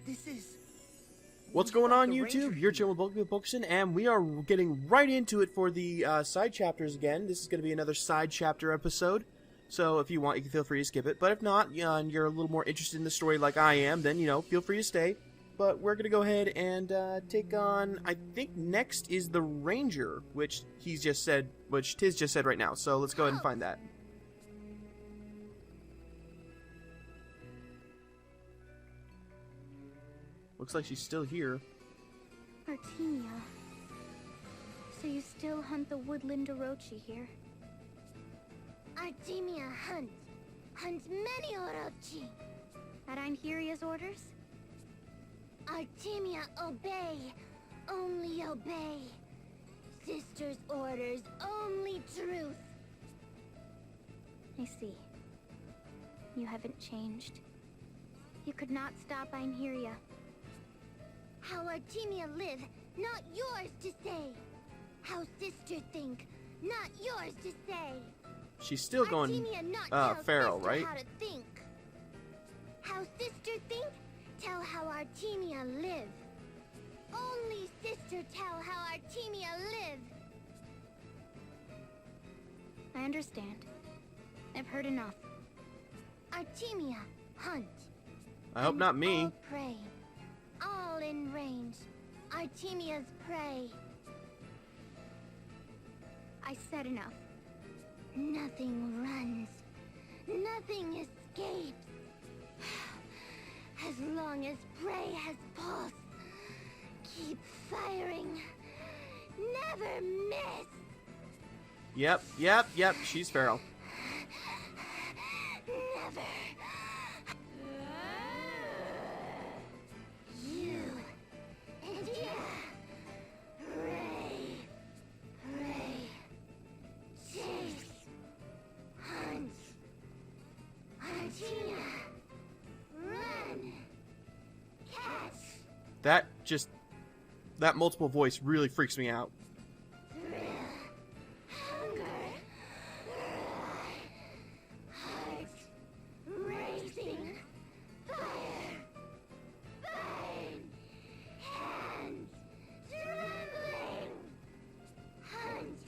This is... What's going on, YouTube? You're chilling with Bookson, and we are getting right into it for the side chapters again. This is going to be another side chapter episode, so if you want, you can feel free to skip it. But if not, and you're a little more interested in the story like I am, then, you know, feel free to stay. But we're going to go ahead and take on, I think next is the Ranger, which Tiz just said right now. So let's go ahead and find that. Looks like she's still here. Artemia. So you still hunt the woodland orochi here? Artemia hunts many orochi. At Einheria's orders? Artemia only obey. Sister's orders, only truth. I see. You haven't changed. You could not stop Einheria. How Artemia live, not yours to say. How sister think, not yours to say. She's still going feral, right? How to think. How sister think, tell how Artemia live. Only sister tell how Artemia live. I understand. I've heard enough. Artemia hunt. I hope not me. All prey. All in range. Artemia's prey. I said enough. Nothing runs. Nothing escapes. As long as prey has pulse, keep firing. Never miss. Yep, she's feral. Never. You and Pray. Chase. Hunt. Artemia. Run. Catch. That multiple voice really freaks me out. Thrill. Hunger. Heart. Racing. Fire. Burn. Hands. Trembling. Hunt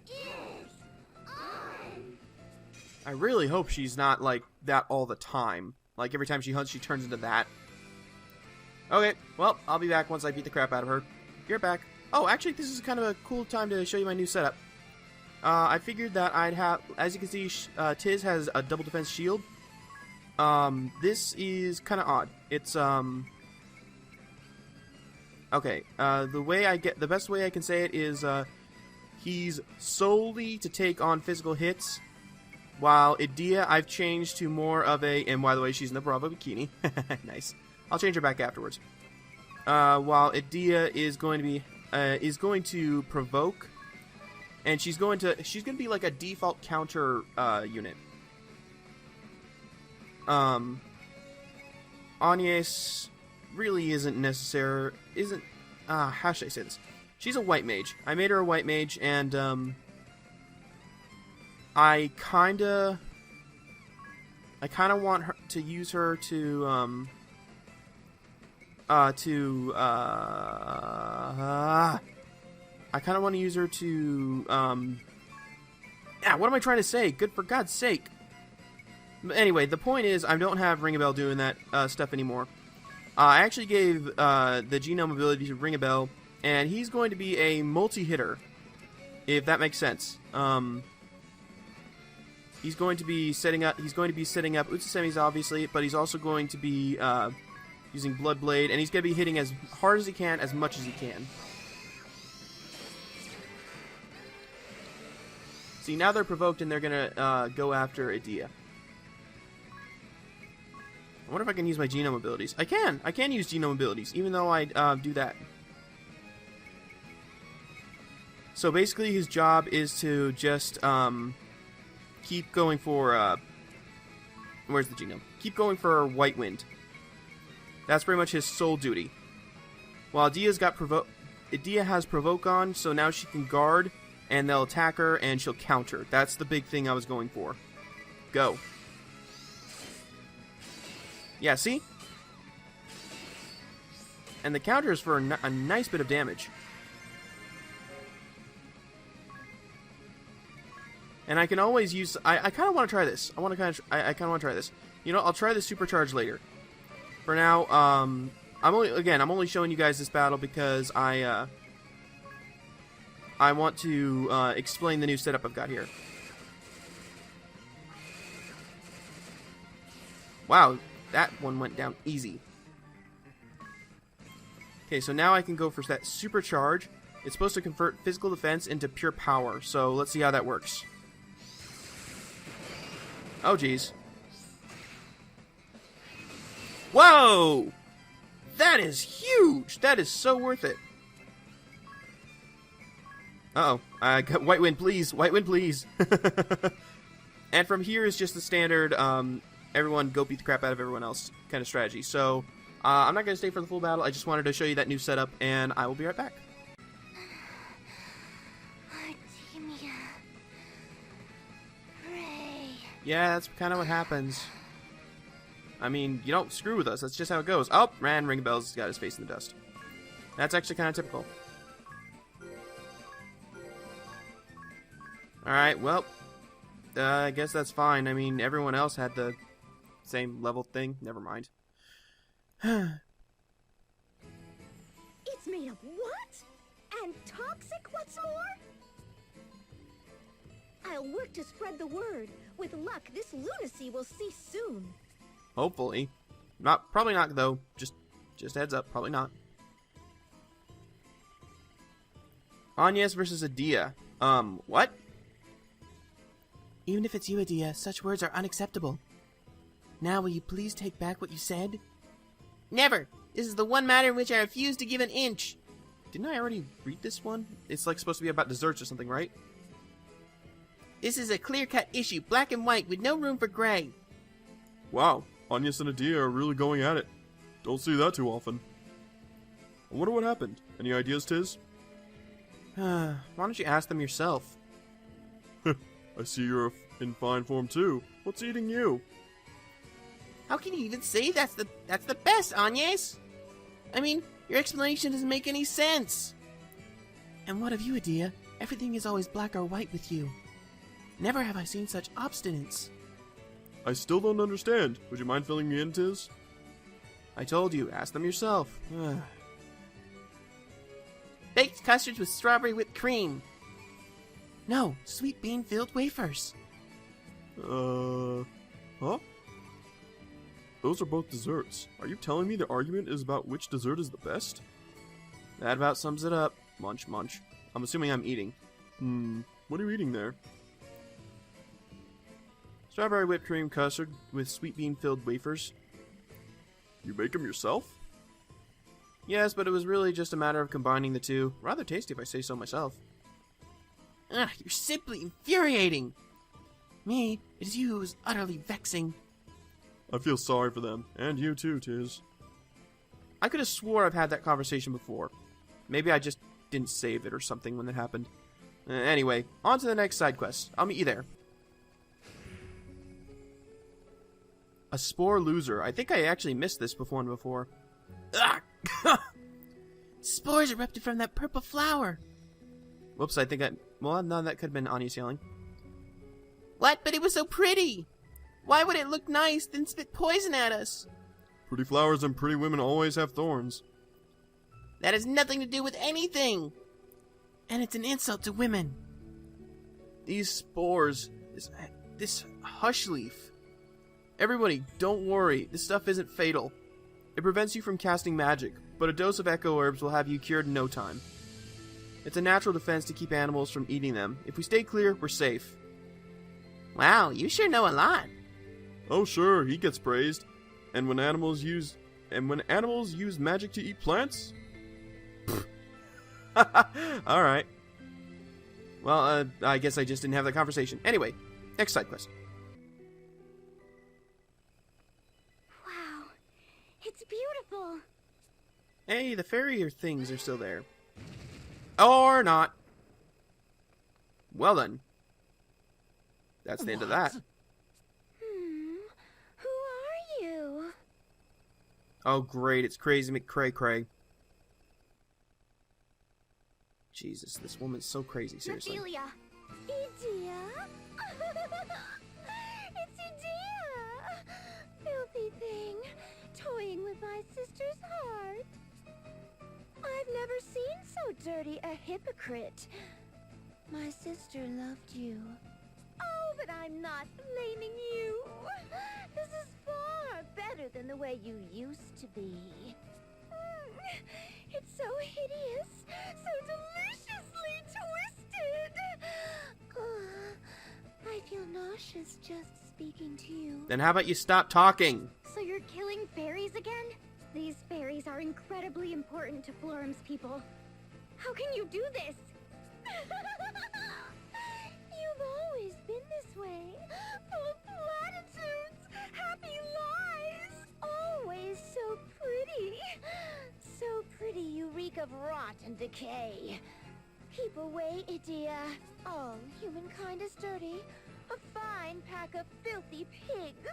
is on. I really hope she's not like that all the time. Like every time she hunts, she turns into that. Okay, well, I'll be back once I beat the crap out of her. You're back. Oh, actually, this is kind of a cool time to show you my new setup. I figured that I'd have, as you can see, Tiz has a double defense shield. This is kind of odd. It's, okay, the best way I can say it is, he's solely to take on physical hits, while Idea I've changed to more of a, and by the way, she's in the Bravo bikini. Nice. I'll change her back afterwards. While Idea is going to provoke, and she's going to be like a default counter unit. Agnes really isn't necessary. How should I say this? She's a white mage. I made her a white mage, and I kinda want her to use her to I kind of want to use her to, what am I trying to say? Good for God's sake. But anyway, the point is, I don't have Ring-a-Bell doing that stuff anymore. I actually gave the genome ability to Ring-a-Bell, and he's going to be a multi-hitter, if that makes sense. He's going to be setting up Utsusemis, obviously, but he's also going to be using Blood Blade, and he's going to be hitting as hard as he can, as much as he can. See, now they're provoked, and they're going to go after Idea. I wonder if I can use my genome abilities. I can use genome abilities, even though I do that. So basically, his job is to just keep going for... where's the genome? Keep going for White Wind. That's pretty much his sole duty. While Idea has Provoke on, so now she can guard, and they'll attack her, and she'll counter. That's the big thing I was going for. Go. Yeah, see? and the counter is for a nice bit of damage. And I can always use... I kind of want to try this. I kind of want to try this. You know, I'll try the supercharge later. For now, I'm only showing you guys this battle because I want to explain the new setup I've got here. Wow, that one went down easy. Okay, so now I can go for that supercharge. It's supposed to convert physical defense into pure power, so let's see how that works. Oh, geez. Whoa! That is huge! That is so worth it. Uh-oh. White wind, please. White wind, please. And from here is just the standard, everyone go beat the crap out of everyone else kind of strategy. So, I'm not going to stay for the full battle. I just wanted to show you that new setup, and I will be right back. Artemia. Ray. Yeah, that's kind of what happens. I mean, you don't screw with us. That's just how it goes. Oh, Ring Bell's got his face in the dust. That's actually kind of typical. Alright, well, I guess that's fine. I mean, everyone else had the same level thing. Never mind. It's made of what? And toxic, what's more? I'll work to spread the word. With luck, this lunacy will cease soon. Hopefully. Probably not, though. Just heads up, probably not. Agnes versus Adia. What? Even if it's you, Adia, such words are unacceptable. Now, will you please take back what you said? Never! This is the one matter in which I refuse to give an inch! Didn't I already read this one? It's like supposed to be about desserts or something, right? This is a clear-cut issue, black and white, with no room for gray. Wow, Agnes and Adia are really going at it. Don't see that too often. I wonder what happened. Any ideas, Tiz? Why don't you ask them yourself? I see you're in fine form too. What's eating you? How can you even say that's the best, Agnes? I mean, your explanation doesn't make any sense. And what of you, Adia? Everything is always black or white with you. Never have I seen such obstinance. I still don't understand. Would you mind filling me in, Tiz? I told you, ask them yourself. Baked custards with strawberry whipped cream. No, sweet bean-filled wafers. Huh? Those are both desserts. Are you telling me the argument is about which dessert is the best? That about sums it up. Munch, munch. I'm assuming I'm eating. What are you eating there? Strawberry whipped cream custard with sweet bean-filled wafers. You make them yourself? Yes, but it was really just a matter of combining the two. Rather tasty if I say so myself. Ugh, you're simply infuriating! Me, it is you who is utterly vexing. I feel sorry for them. And you too, Tiz. I could have swore I've had that conversation before. Maybe I just didn't save it or something when it happened. Anyway, on to the next side quest. I'll meet you there. A spore loser. I think I actually missed this one before. Ugh! Spores erupted from that purple flower. Whoops, I think well, no, that could have been Anya's yelling. What? But it was so pretty! Why would it look nice, then spit poison at us? Pretty flowers and pretty women always have thorns. That has nothing to do with anything! And it's an insult to women. These spores, this hush leaf. Everybody, don't worry, this stuff isn't fatal. It prevents you from casting magic, but a dose of echo herbs will have you cured in no time. It's a natural defense to keep animals from eating them. If we stay clear, we're safe. Wow, you sure know a lot. Oh sure, he gets praised. And when animals use magic to eat plants? Alright. Well, I guess I just didn't have that conversation. Anyway, next side quest. Wow, it's beautiful. Hey, the fairy things are still there. Or not. Well then. That's the end of that. Who are you? Oh great, it's Crazy McCray-Cray. Jesus, this woman's so crazy, seriously. Ophelia. Edea? It's Edea! Filthy thing, toying with my sister's heart. I've never seen so dirty a hypocrite. My sister loved you. Oh, but I'm not blaming you. This is far better than the way you used to be. It's so hideous, so deliciously twisted. I feel nauseous just speaking to you. Then how about you stop talking? So you're killing fairies again? These fairies are incredibly important to Florum's people. How can you do this? You've always been this way. Full of platitudes, happy lies. Always so pretty. So pretty you reek of rot and decay. Keep away, Edea. All humankind is dirty. A fine pack of filthy pigs.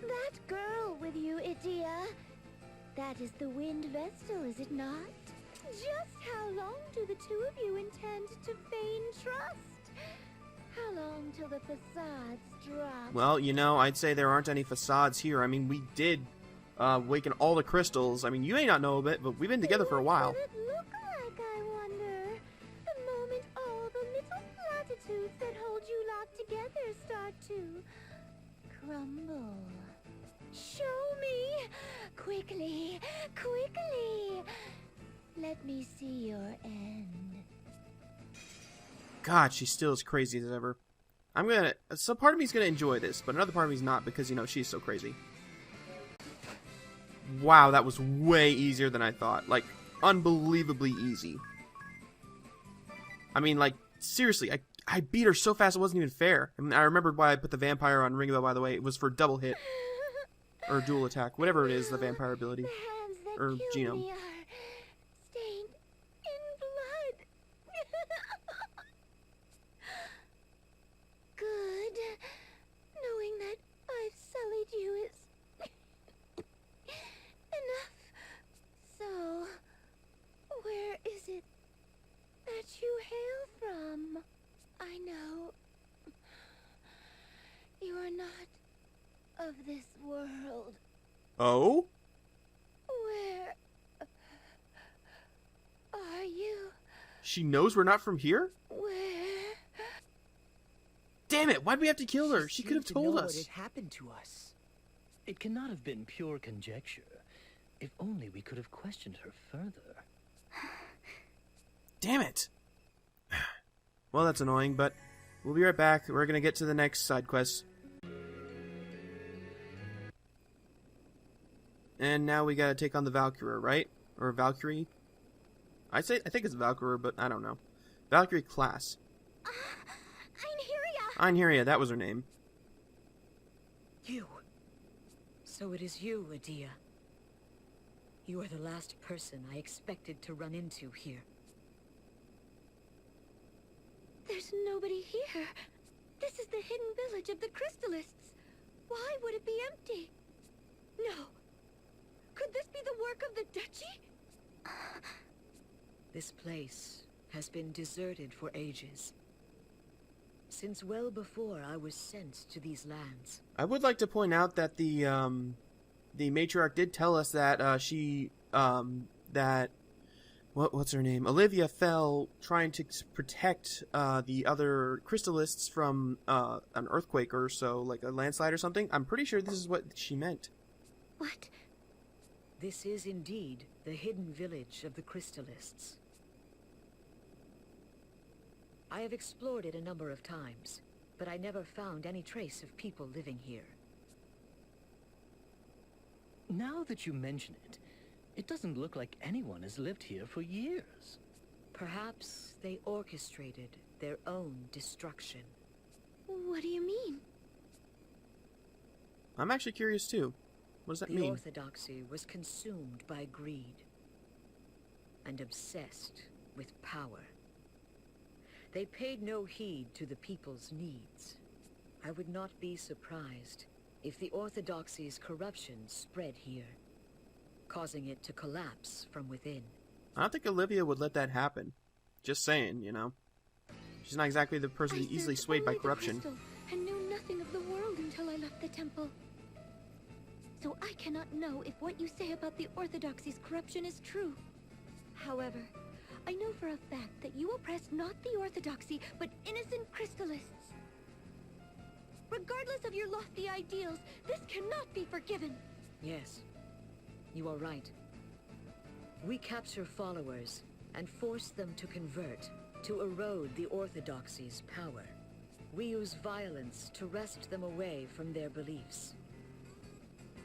That girl with you, Edea. That is the Wind Vestal, is it not? Just how long do the two of you intend to feign trust? How long till the facades drop? Well, you know, I'd say there aren't any facades here. I mean, we did awaken all the crystals. I mean, you may not know of it, but we've been together for a while. What would it look like, I wonder? The moment all the little platitudes that hold you locked together start to crumble. Show me! Quickly! Quickly! Let me see your end. God, she's still as crazy as ever. Some part of me's gonna enjoy this, but another part of me's not because, you know, she's so crazy. Wow, that was way easier than I thought. Like, unbelievably easy. I mean, like, seriously, I beat her so fast it wasn't even fair. I mean, I remembered why I put the vampire on Ring of Bell, by the way. It was for double hit. Or dual attack. Whatever it is, the vampire ability. The hands that Or killed genome. me are stained in blood. Good. Knowing that I've sullied you is enough. So, where is it that you hail from? I know you are not of this world. Oh? Where are you? She knows we're not from here? Where? Damn it, why'd we have to kill her? She could have seemed to told know us. what had happened to us. It cannot have been pure conjecture. If only we could have questioned her further. Damn it. Well, that's annoying, but we'll be right back. We're gonna get to the next side quest. And now we gotta take on the Valkyrie, right? Or Valkyrie? I think it's Valkyrie, but I don't know. Valkyrie class. Einherja! Einherja, that was her name. You. So it is you, Edea. You are the last person I expected to run into here. There's nobody here. This is the hidden village of the Crystallists. Why would it be empty? No. Could this be the work of the Duchy? This place has been deserted for ages. Since well before I was sent to these lands. I would like to point out that the matriarch did tell us that what's her name? Olivia fell trying to protect the other Crystallists from an earthquake or so, like a landslide or something. I'm pretty sure this is what she meant. What? This is indeed the hidden village of the Crystallists. I have explored it a number of times, but I never found any trace of people living here. Now that you mention it, it doesn't look like anyone has lived here for years. Perhaps they orchestrated their own destruction. What do you mean? I'm actually curious too. What does that The mean? Orthodoxy was consumed by greed and obsessed with power. They paid no heed to the people's needs. I would not be surprised if the Orthodoxy's corruption spread here, causing it to collapse from within. I don't think Olivia would let that happen. Just saying, you know. She's not exactly the person I to be easily served swayed by only the corruption. crystal and knew nothing of the world until I left the temple. So I cannot know if what you say about the Orthodoxy's corruption is true. However, I know for a fact that you oppress not the Orthodoxy, but innocent crystallists. Regardless of your lofty ideals, this cannot be forgiven. Yes, you are right. We capture followers and force them to convert, to erode the Orthodoxy's power. We use violence to wrest them away from their beliefs.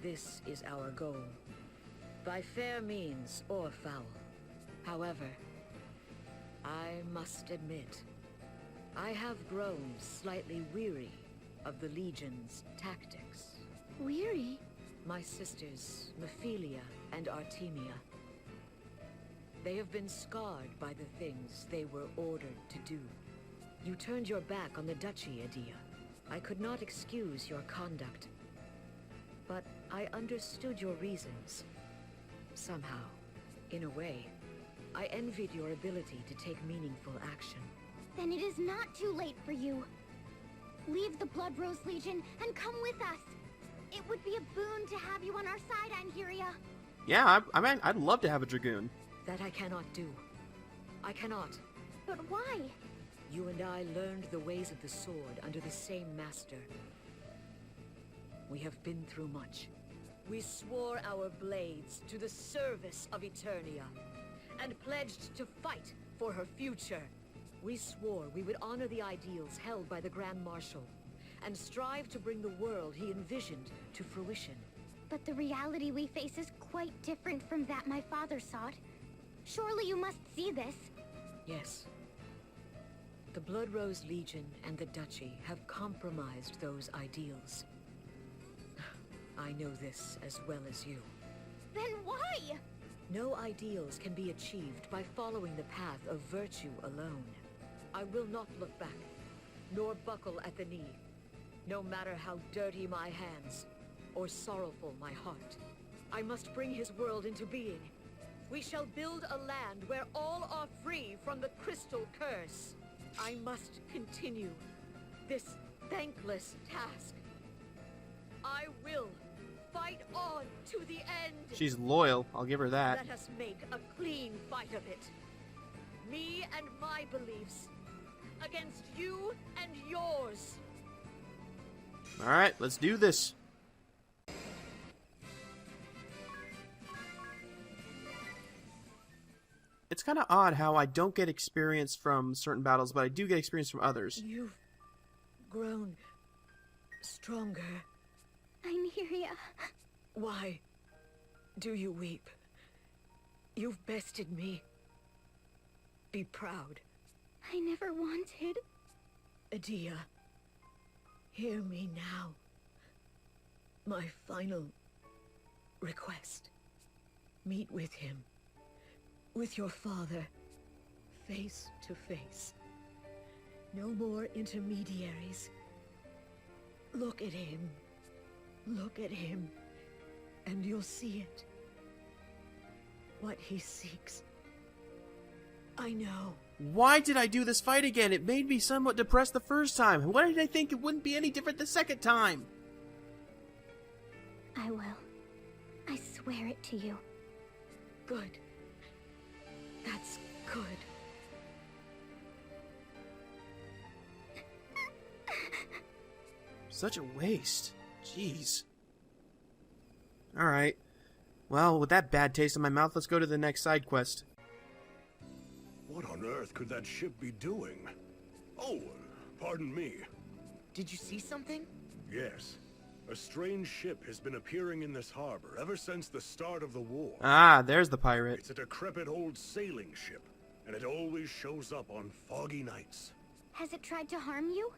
This is our goal, by fair means or foul. However, I must admit, I have grown slightly weary of the Legion's tactics. Weary? My sisters, Mephilia and Artemia. They have been scarred by the things they were ordered to do. You turned your back on the Duchy, Adia. I could not excuse your conduct. But I understood your reasons. Somehow, in a way, I envied your ability to take meaningful action. Then it is not too late for you. Leave the Blood Rose Legion and come with us. It would be a boon to have you on our side, Angeria. Yeah, I mean, I'd love to have a Dragoon. That I cannot do. I cannot. But why? You and I learned the ways of the sword under the same master. We have been through much. We swore our blades to the service of Eternia, and pledged to fight for her future. We swore we would honor the ideals held by the Grand Marshal, and strive to bring the world he envisioned to fruition. But the reality we face is quite different from that my father sought. Surely you must see this. Yes. The Blood Rose Legion and the Duchy have compromised those ideals. I know this as well as you. Then why? No ideals can be achieved by following the path of virtue alone. I will not look back, nor buckle at the knee, no matter how dirty my hands or sorrowful my heart. I must bring his world into being. We shall build a land where all are free from the crystal curse. I must continue this thankless task. I will fight on to the end. She's loyal, I'll give her that. Let us make a clean fight of it. Me and my beliefs against you and yours. Alright, let's do this. It's kind of odd how I don't get experience from certain battles, but I do get experience from others. You've grown stronger. Nymeria. Why do you weep? You've bested me. Be proud. I never wanted. Adia, hear me now. My final request. Meet with him. With your father. Face to face. No more intermediaries. Look at him. Look at him. And you'll see it. What he seeks. I know. Why did I do this fight again? It made me somewhat depressed the first time. Why did I think it wouldn't be any different the second time? I will. I swear it to you. Good. That's good. Such a waste. Jeez. Alright. Well, with that bad taste in my mouth, let's go to the next side quest. What on earth could that ship be doing? Oh, pardon me. Did you see something? Yes. A strange ship has been appearing in this harbor ever since the start of the war. Ah, there's the pirate. It's a decrepit old sailing ship, and it always shows up on foggy nights. Has it tried to harm you?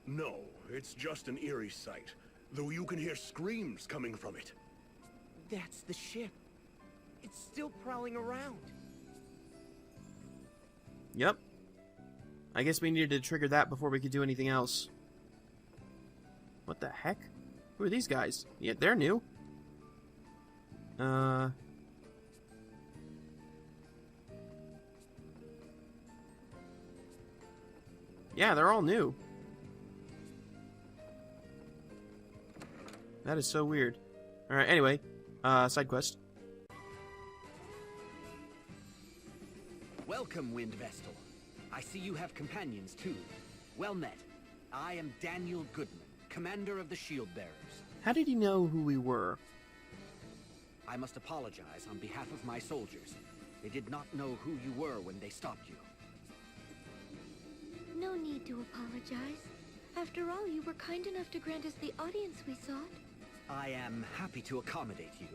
No, it's just an eerie sight, though you can hear screams coming from it. That's the ship. It's still prowling around. Yep. I guess we needed to trigger that before we could do anything else. What the heck? Who are these guys? Yeah, they're new. Yeah, they're all new. That is so weird. Alright, anyway. Side quest. Welcome, Wind Vestal. I see you have companions, too. Well met. I am Daniel Goodman, commander of the Shield Bearers. How did he know who we were? I must apologize on behalf of my soldiers. They did not know who you were when they stopped you. No need to apologize. After all, you were kind enough to grant us the audience we sought. I am happy to accommodate you.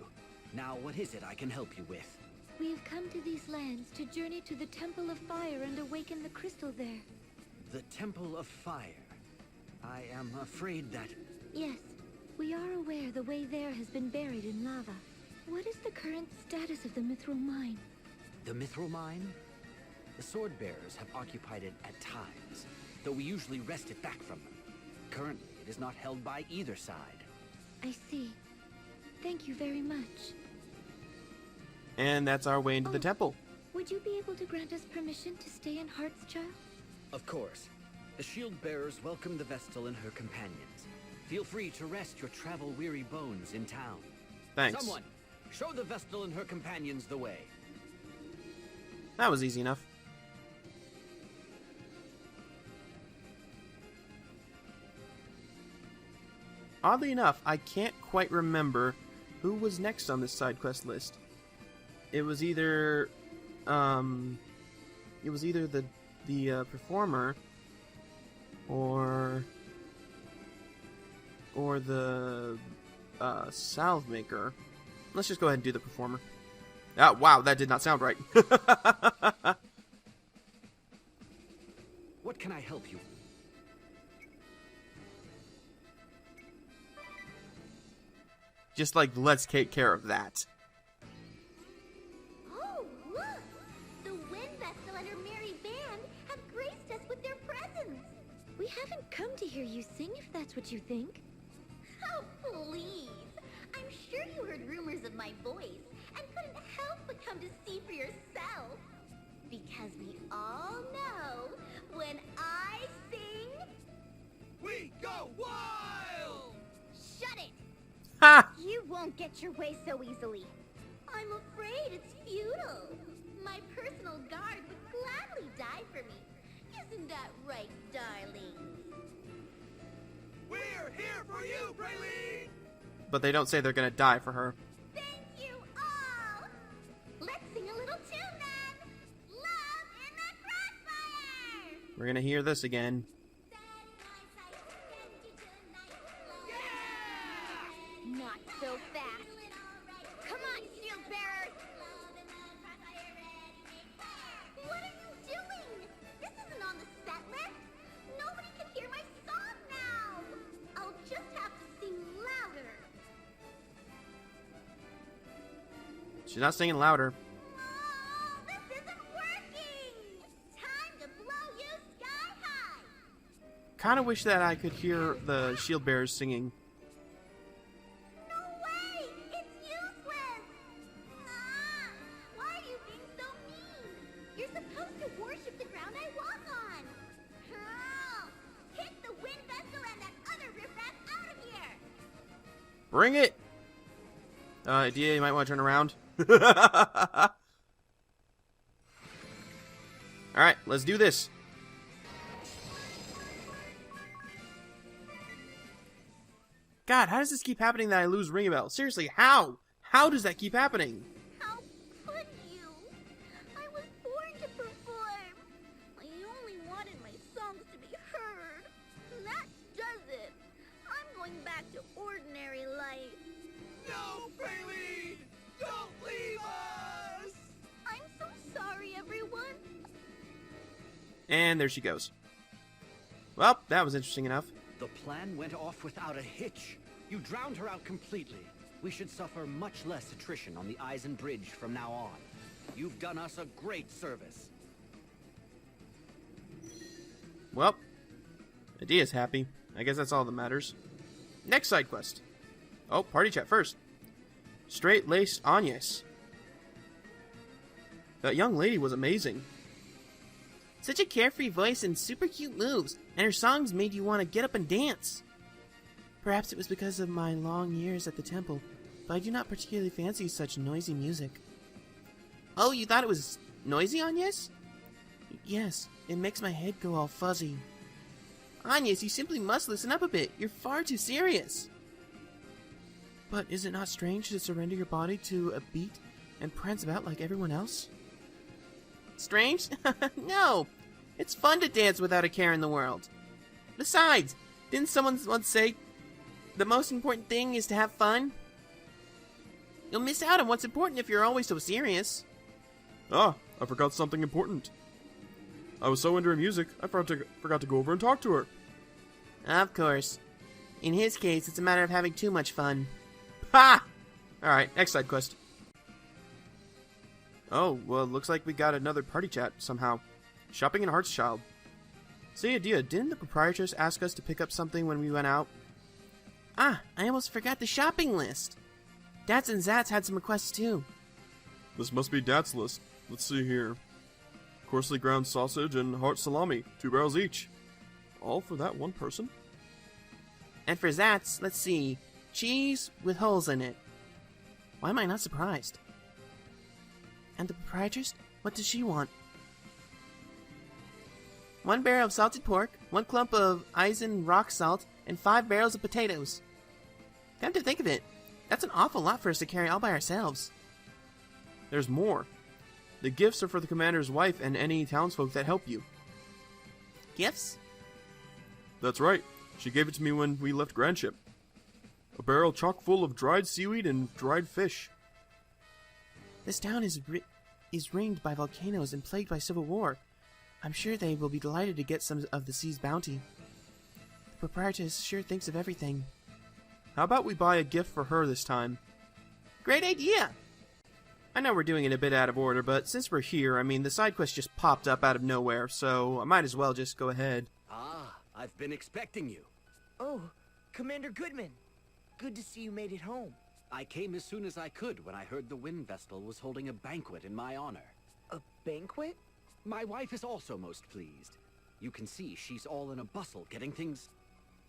Now, what is it I can help you with? We have come to these lands to journey to the Temple of Fire and awaken the crystal there. The Temple of Fire. I am afraid that... Yes, we are aware the way there has been buried in lava. What is the current status of the Mithril Mine? The Mithril Mine? The Sword Bearers have occupied it at times, though we usually wrest it back from them. Currently, it is not held by either side. I see. Thank you very much. And that's our way into the temple. Would you be able to grant us permission to stay in Heartschild? Of course. The Shield Bearers welcome the Vestal and her companions. Feel free to rest your travel-weary bones in town. Thanks. Someone, show the Vestal and her companions the way. That was easy enough. Oddly enough, I can't quite remember who was next on this side quest list. It was either the performer or the salve maker. Let's just go ahead and do the performer. Ah, wow, that did not sound right. What can I help you? Just like, let's take care of that. Oh, look! The Wind Vestal and her merry band have graced us with their presence. We haven't come to hear you sing, if that's what you think. Oh, please! I'm sure you heard rumors of my voice and couldn't help but come to see for yourself. Because we all know when I sing... We go wild! Shut it! Ha! You won't get your way so easily. I'm afraid it's futile. My personal guard would gladly die for me. Isn't that right, darling? We're here for you, Praline! But they don't say they're gonna die for her. Thank you all! Let's sing a little tune then! Love in the Crossfire! We're gonna hear this again. Not so fast. Come on, Shield Bearers! What are you doing? This isn't on the set list. Nobody can hear my song now. I'll just have to sing louder. She's not singing louder. Oh, this isn't working. Time to blow you sky high. Kind of wish that I could hear the shield bearers singing. No way! It's useless! Ah! Why are you being so mean? You're supposed to worship the ground I walk on! Oh, hit the Wind Vestal and that other riffraff out of here! Bring it! Dia, you might want to turn around. Alright, let's do this. God, how does this keep happening that I lose Ring a Bell? Seriously, how? How does that keep happening? How could you? I was born to perform. I only wanted my songs to be heard. That does it. I'm going back to ordinary life. No, Praline! Don't leave us! I'm so sorry, everyone. And there she goes. Well, that was interesting enough. The plan went off without a hitch. You drowned her out completely. We should suffer much less attrition on the Eisen Bridge from now on. You've done us a great service. Well, Adia's happy. I guess that's all that matters. Next side quest. Oh, party chat first. Straight-laced Agnes. That young lady was amazing. Such a carefree voice and super cute moves, and her songs made you want to get up and dance. Perhaps it was because of my long years at the temple, but I do not particularly fancy such noisy music. Oh, you thought it was noisy, Agnes? Yes, it makes my head go all fuzzy. Agnes, you simply must listen up a bit. You're far too serious. But is it not strange to surrender your body to a beat and prance about like everyone else? Strange? No! It's fun to dance without a care in the world. Besides, didn't someone once say, the most important thing is to have fun? You'll miss out on what's important if you're always so serious. Ah, I forgot something important. I was so into her music, I forgot to go over and talk to her. Of course. In his case, it's a matter of having too much fun. Ha! Alright, next side quest. Oh, well, looks like we got another party chat somehow. Shopping in Heartschild. Say, Adia, didn't the proprietress ask us to pick up something when we went out? Ah, I almost forgot the shopping list. Dats and Zats had some requests too. This must be Dat's list. Let's see here. Coarsely ground sausage and heart salami, 2 barrels each. All for that one person? And for Zats, let's see. Cheese with holes in it. Why am I not surprised? And the proprietress? What does she want? 1 barrel of salted pork, 1 clump of Eisen rock salt, and 5 barrels of potatoes. Come to think of it, that's an awful lot for us to carry all by ourselves. There's more. The gifts are for the commander's wife and any townsfolk that help you. Gifts? That's right. She gave it to me when we left Grandship. A barrel chock full of dried seaweed and dried fish. This town is ringed by volcanoes and plagued by civil war. I'm sure they will be delighted to get some of the sea's bounty. The proprietress sure thinks of everything. How about we buy a gift for her this time? Great idea! I know we're doing it a bit out of order, but since we're here, I mean, the side quest just popped up out of nowhere, so I might as well just go ahead. Ah, I've been expecting you. Oh, Commander Goodman. Good to see you made it home. I came as soon as I could when I heard the Wind Vestal was holding a banquet in my honor. A banquet? My wife is also most pleased. You can see she's all in a bustle getting things...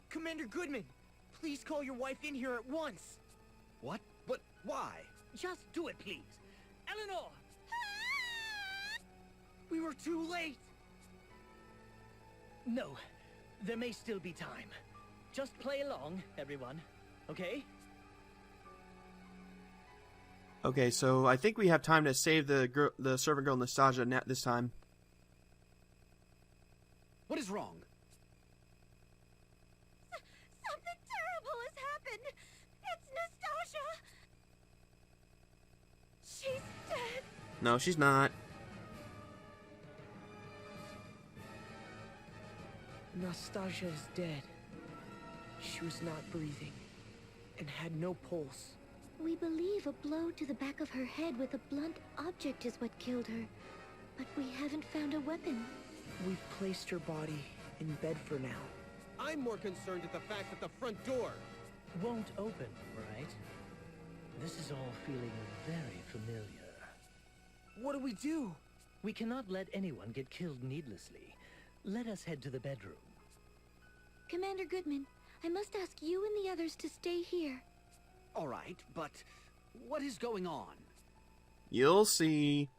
Commander Goodman, please call your wife in here at once. What? But why? Just do it, please. Eleanor! We were too late. No, there may still be time. Just play along, everyone. Okay? Okay, so I think we have time to save the servant girl Nastasia this time. What is wrong? Something terrible has happened. It's Nastasia. She's dead. No, she's not. Nastasia is dead. She was not breathing and had no pulse. We believe a blow to the back of her head with a blunt object is what killed her, but we haven't found a weapon. We've placed her body in bed for now. I'm more concerned at the fact that the front door Won't open, right? This is all feeling very familiar. What do we do? We cannot let anyone get killed needlessly. Let us head to the bedroom. Commander Goodman, I must ask you and the others to stay here. All right, but what is going on? You'll see.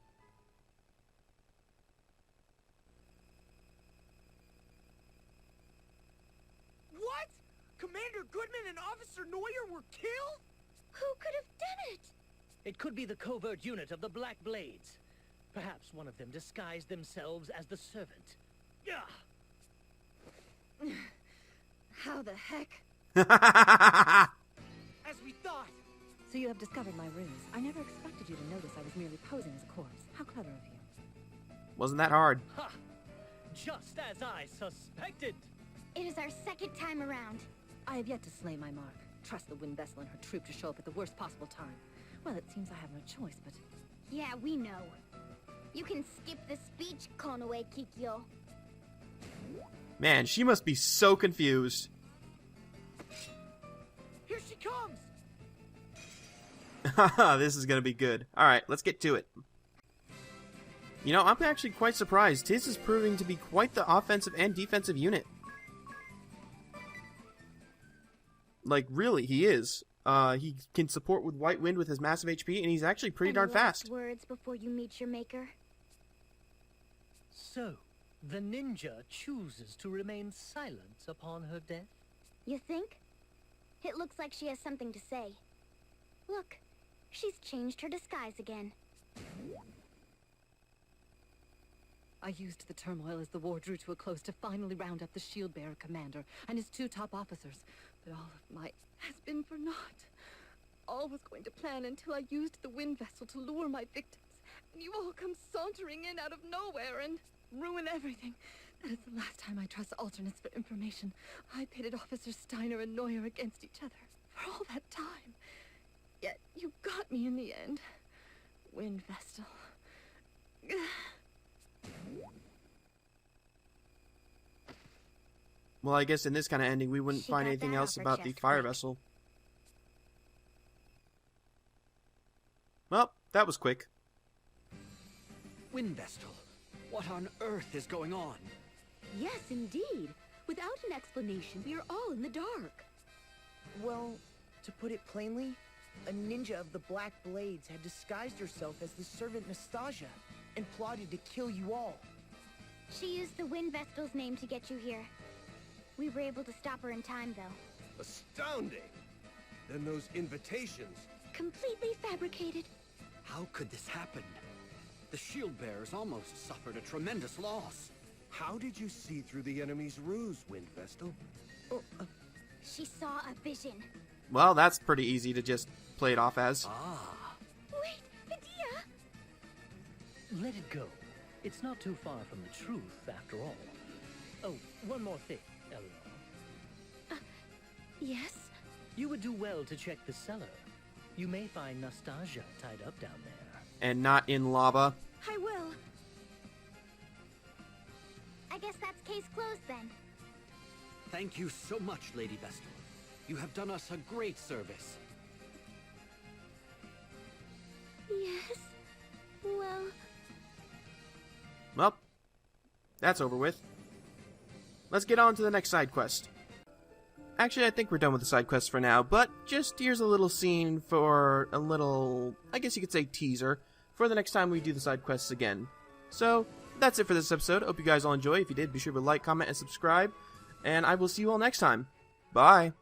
What? Commander Goodman and Officer Neuer were killed? Who could have done it? It could be the covert unit of the Black Blades. Perhaps one of them disguised themselves as the servant. How the heck? As we thought. So you have discovered my ruse. I never expected you to notice I was merely posing as a corpse. How clever of you. Wasn't that hard. Ha! Just as I suspected. It is our second time around. I have yet to slay my mark. Trust the Wind Vessel and her troop to show up at the worst possible time. Well, it seems I have no choice, but... Yeah, we know. You can skip the speech, Konoe Kikyo. Man, she must be so confused. Here she comes! Haha, this is gonna be good. Alright, let's get to it. You know, I'm actually quite surprised. Tiz is proving to be quite the offensive and defensive unit. Like, really, he is. He can support with White Wind with his massive HP, and he's actually pretty darn fast. Words before you meet your maker. So, the ninja chooses to remain silent upon her death? You think? It looks like she has something to say. Look, she's changed her disguise again. I used the turmoil as the war drew to a close to finally round up the shield-bearer commander and his 2 top officers. But all of my has been for naught. All was going to plan until I used the wind vessel to lure my victims. And you all come sauntering in out of nowhere and ruin everything. That is the last time I trust alternates for information. I pitted Officers Steiner and Neuer against each other for all that time. Yet you got me in the end. Wind Vestal. Well, I guess in this kind of ending, we wouldn't find anything else about the fire vessel. Well, that was quick. Wind Vestal, what on earth is going on? Yes, indeed. Without an explanation, we are all in the dark. Well, to put it plainly, a ninja of the Black Blades had disguised herself as the servant Nastasia and plotted to kill you all. She used the Wind Vestal's name to get you here. We were able to stop her in time, though. Astounding! Then those invitations... Completely fabricated. How could this happen? The shield bearers almost suffered a tremendous loss. How did you see through the enemy's ruse, Wind Vestal? She saw a vision. Well, that's pretty easy to just play it off as. Ah. Wait, Medea! Let it go. It's not too far from the truth, after all. Oh, one more thing, Eleanor. Yes? You would do well to check the cellar. You may find Nastasia tied up down there. And not in lava. I will. I guess that's case closed then. Thank you so much, Lady Vestal. You have done us a great service. Yes. Well... Well, that's over with. Let's get on to the next side quest. Actually, I think we're done with the side quests for now, but just here's a little scene for a little, I guess you could say teaser, for the next time we do the side quests again. So, that's it for this episode. Hope you guys all enjoy. If you did, be sure to like, comment, and subscribe, and I will see you all next time. Bye!